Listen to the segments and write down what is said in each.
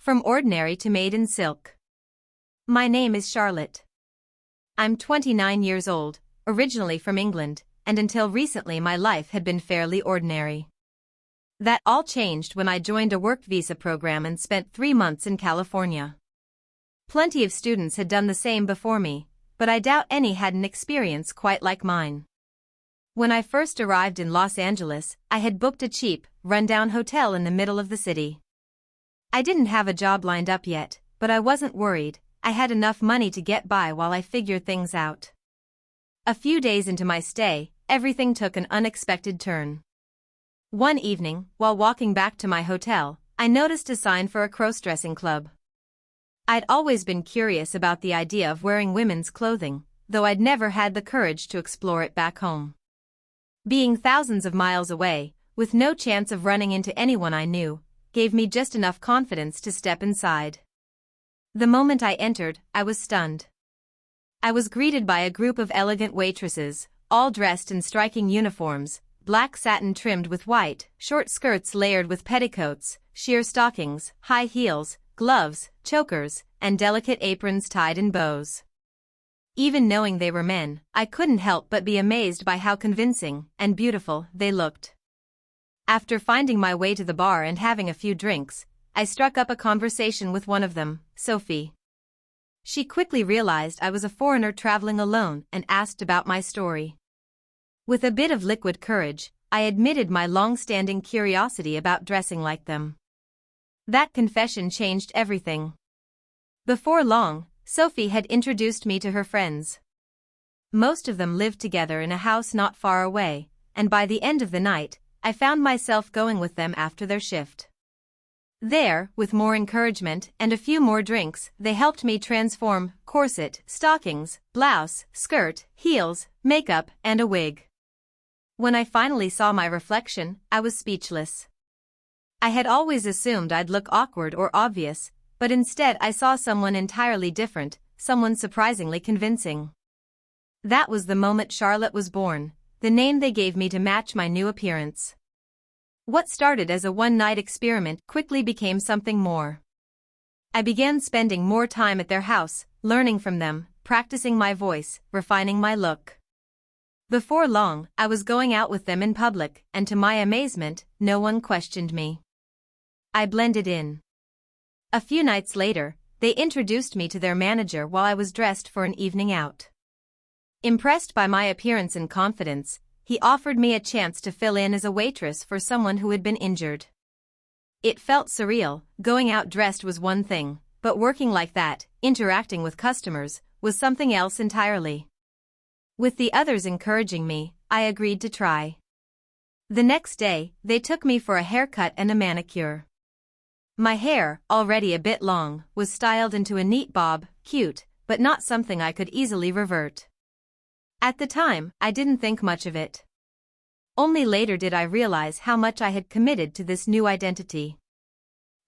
From ordinary to made in silk. My name is Charlotte. I'm 29 years old, originally from England, and until recently my life had been fairly ordinary. That all changed when I joined a work visa program and spent 3 months in California. Plenty of students had done the same before me, but I doubt any had an experience quite like mine. When I first arrived in Los Angeles, I had booked a cheap, rundown hotel in the middle of the city. I didn't have a job lined up yet, but I wasn't worried. I had enough money to get by while I figured things out. A few days into my stay, everything took an unexpected turn. One evening, while walking back to my hotel, I noticed a sign for a crossdressing club. I'd always been curious about the idea of wearing women's clothing, though I'd never had the courage to explore it back home. Being thousands of miles away, with no chance of running into anyone I knew, gave me just enough confidence to step inside. The moment I entered, I was stunned. I was greeted by a group of elegant waitresses, all dressed in striking uniforms, black satin trimmed with white, short skirts layered with petticoats, sheer stockings, high heels, gloves, chokers, and delicate aprons tied in bows. Even knowing they were men, I couldn't help but be amazed by how convincing and beautiful they looked. After finding my way to the bar and having a few drinks, I struck up a conversation with one of them, Sophie. She quickly realized I was a foreigner traveling alone and asked about my story. With a bit of liquid courage, I admitted my long-standing curiosity about dressing like them. That confession changed everything. Before long, Sophie had introduced me to her friends. Most of them lived together in a house not far away, and by the end of the night, I found myself going with them after their shift. There, with more encouragement and a few more drinks, they helped me transform corset, stockings, blouse, skirt, heels, makeup, and a wig. When I finally saw my reflection, I was speechless. I had always assumed I'd look awkward or obvious, but instead I saw someone entirely different, someone surprisingly convincing. That was the moment Charlotte was born, the name they gave me to match my new appearance. What started as a one-night experiment quickly became something more. I began spending more time at their house, learning from them, practicing my voice, refining my look. Before long, I was going out with them in public, and to my amazement, no one questioned me. I blended in. A few nights later, they introduced me to their manager while I was dressed for an evening out. Impressed by my appearance and confidence, he offered me a chance to fill in as a waitress for someone who had been injured. It felt surreal. Going out dressed was one thing, but working like that, interacting with customers, was something else entirely. With the others encouraging me, I agreed to try. The next day, they took me for a haircut and a manicure. My hair, already a bit long, was styled into a neat bob, cute, but not something I could easily revert. At the time, I didn't think much of it. Only later did I realize how much I had committed to this new identity.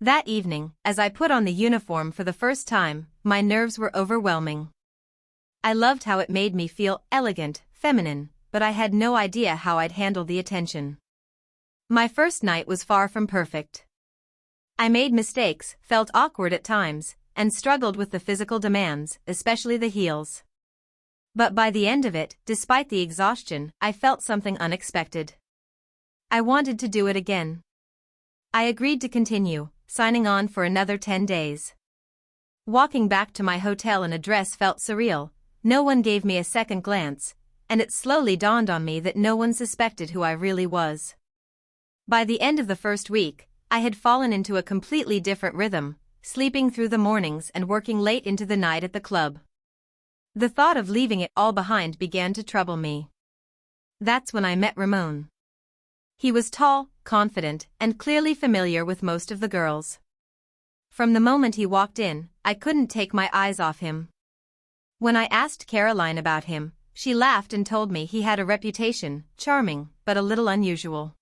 That evening, as I put on the uniform for the first time, my nerves were overwhelming. I loved how it made me feel elegant, feminine, but I had no idea how I'd handle the attention. My first night was far from perfect. I made mistakes, felt awkward at times, and struggled with the physical demands, especially the heels. But by the end of it, despite the exhaustion, I felt something unexpected. I wanted to do it again. I agreed to continue, signing on for another 10 days. Walking back to my hotel in a dress felt surreal. No one gave me a second glance, and it slowly dawned on me that no one suspected who I really was. By the end of the first week, I had fallen into a completely different rhythm, sleeping through the mornings and working late into the night at the club. The thought of leaving it all behind began to trouble me. That's when I met Ramon. He was tall, confident, and clearly familiar with most of the girls. From the moment he walked in, I couldn't take my eyes off him. When I asked Caroline about him, she laughed and told me he had a reputation, charming, but a little unusual.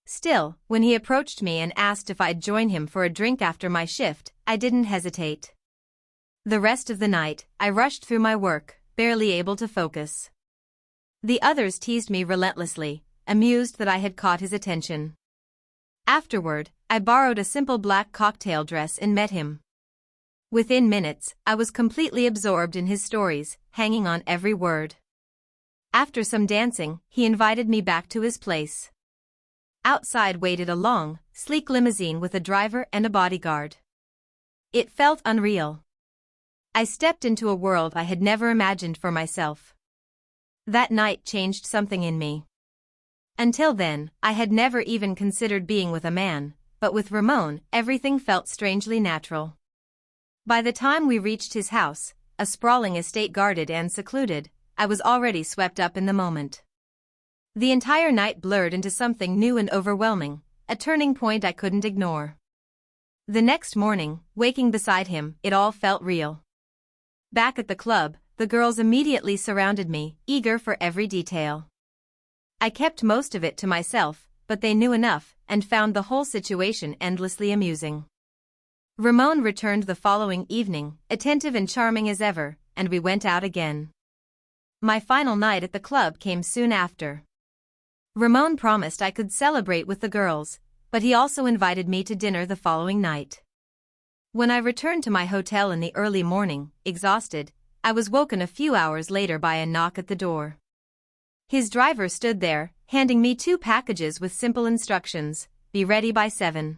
Still, when he approached me and asked if I'd join him for a drink after my shift, I didn't hesitate. The rest of the night, I rushed through my work, barely able to focus. The others teased me relentlessly, amused that I had caught his attention. Afterward, I borrowed a simple black cocktail dress and met him. Within minutes, I was completely absorbed in his stories, hanging on every word. After some dancing, he invited me back to his place. Outside waited a long, sleek limousine with a driver and a bodyguard. It felt unreal. I stepped into a world I had never imagined for myself. That night changed something in me. Until then, I had never even considered being with a man, but with Ramon, everything felt strangely natural. By the time we reached his house, a sprawling estate guarded and secluded, I was already swept up in the moment. The entire night blurred into something new and overwhelming, a turning point I couldn't ignore. The next morning, waking beside him, it all felt real. Back at the club, the girls immediately surrounded me, eager for every detail. I kept most of it to myself, but they knew enough, and found the whole situation endlessly amusing. Ramon returned the following evening, attentive and charming as ever, and we went out again. My final night at the club came soon after. Ramon promised I could celebrate with the girls, but he also invited me to dinner the following night. When I returned to my hotel in the early morning, exhausted, I was woken a few hours later by a knock at the door. His driver stood there, handing me 2 packages with simple instructions: be ready by 7.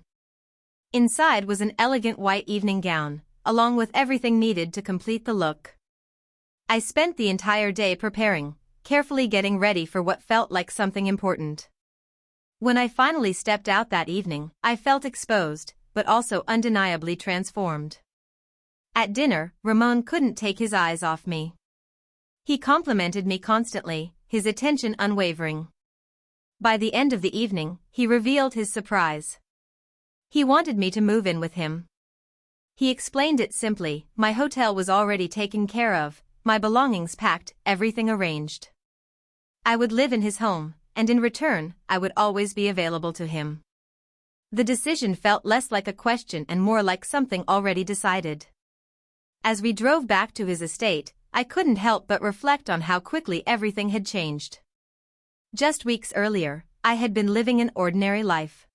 Inside was an elegant white evening gown, along with everything needed to complete the look. I spent the entire day preparing, carefully getting ready for what felt like something important. When I finally stepped out that evening, I felt exposed, but also undeniably transformed. At dinner, Ramon couldn't take his eyes off me. He complimented me constantly, his attention unwavering. By the end of the evening, he revealed his surprise. He wanted me to move in with him. He explained it simply: my hotel was already taken care of, my belongings packed, everything arranged. I would live in his home, and in return, I would always be available to him. The decision felt less like a question and more like something already decided. As we drove back to his estate, I couldn't help but reflect on how quickly everything had changed. Just weeks earlier, I had been living an ordinary life.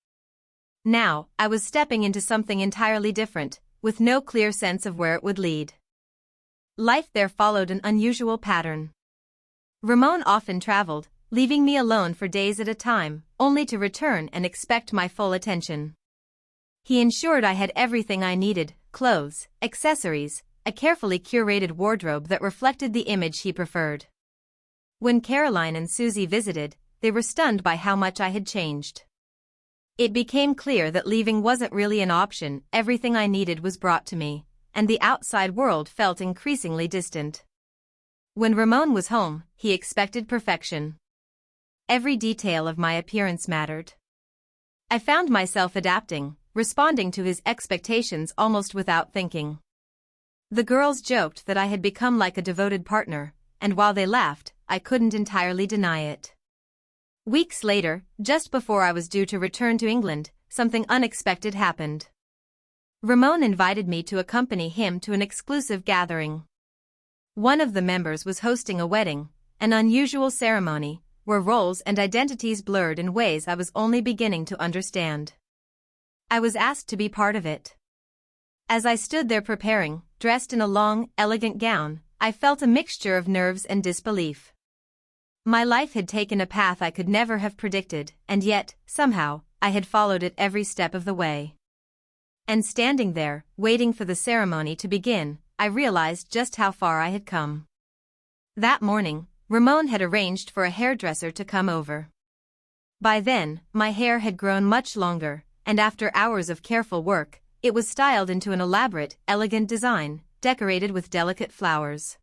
Now, I was stepping into something entirely different, with no clear sense of where it would lead. Life there followed an unusual pattern. Ramon often traveled, leaving me alone for days at a time, only to return and expect my full attention. He ensured I had everything I needed: clothes, accessories, a carefully curated wardrobe that reflected the image he preferred. When Caroline and Susie visited, they were stunned by how much I had changed. It became clear that leaving wasn't really an option. Everything I needed was brought to me, and the outside world felt increasingly distant. When Ramon was home, he expected perfection. Every detail of my appearance mattered. I found myself adapting, responding to his expectations almost without thinking. The girls joked that I had become like a devoted partner, and while they laughed, I couldn't entirely deny it. Weeks later, just before I was due to return to England, something unexpected happened. Ramon invited me to accompany him to an exclusive gathering. One of the members was hosting a wedding, an unusual ceremony, where roles and identities blurred in ways I was only beginning to understand. I was asked to be part of it. As I stood there preparing, dressed in a long, elegant gown, I felt a mixture of nerves and disbelief. My life had taken a path I could never have predicted, and yet, somehow, I had followed it every step of the way. And standing there, waiting for the ceremony to begin, I realized just how far I had come. That morning, Ramon had arranged for a hairdresser to come over. By then, my hair had grown much longer, and after hours of careful work, it was styled into an elaborate, elegant design, decorated with delicate flowers.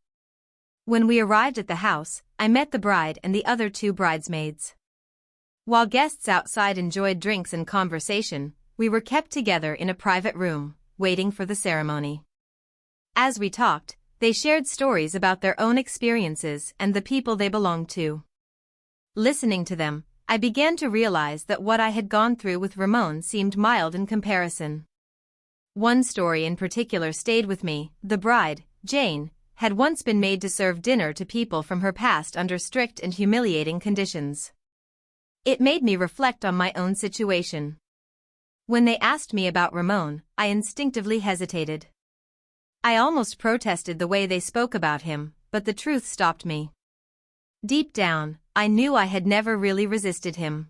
When we arrived at the house, I met the bride and the other 2 bridesmaids. While guests outside enjoyed drinks and conversation, we were kept together in a private room, waiting for the ceremony. As we talked, they shared stories about their own experiences and the people they belonged to. Listening to them, I began to realize that what I had gone through with Ramon seemed mild in comparison. One story in particular stayed with me. The bride, Jane, had once been made to serve dinner to people from her past under strict and humiliating conditions. It made me reflect on my own situation. When they asked me about Ramon, I instinctively hesitated. I almost protested the way they spoke about him, but the truth stopped me. Deep down, I knew I had never really resisted him.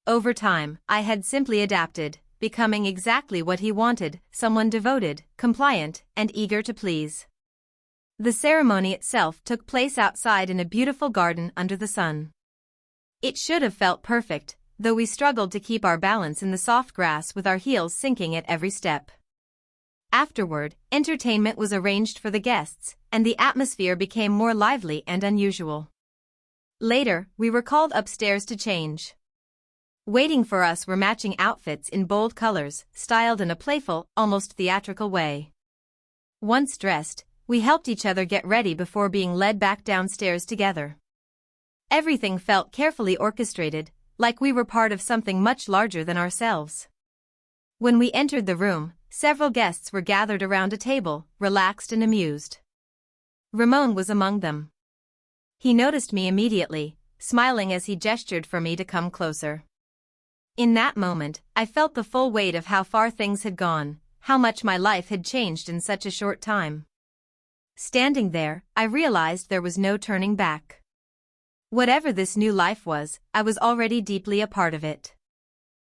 Over time, I had simply adapted, becoming exactly what he wanted, someone devoted, compliant, and eager to please. The ceremony itself took place outside in a beautiful garden under the sun. It should have felt perfect, though we struggled to keep our balance in the soft grass with our heels sinking at every step. Afterward, entertainment was arranged for the guests, and the atmosphere became more lively and unusual. Later, we were called upstairs to change. Waiting for us were matching outfits in bold colors, styled in a playful, almost theatrical way. Once dressed, we helped each other get ready before being led back downstairs together. Everything felt carefully orchestrated, like we were part of something much larger than ourselves. When we entered the room, several guests were gathered around a table, relaxed and amused. Ramon was among them. He noticed me immediately, smiling as he gestured for me to come closer. In that moment, I felt the full weight of how far things had gone, how much my life had changed in such a short time. Standing there, I realized there was no turning back. Whatever this new life was, I was already deeply a part of it.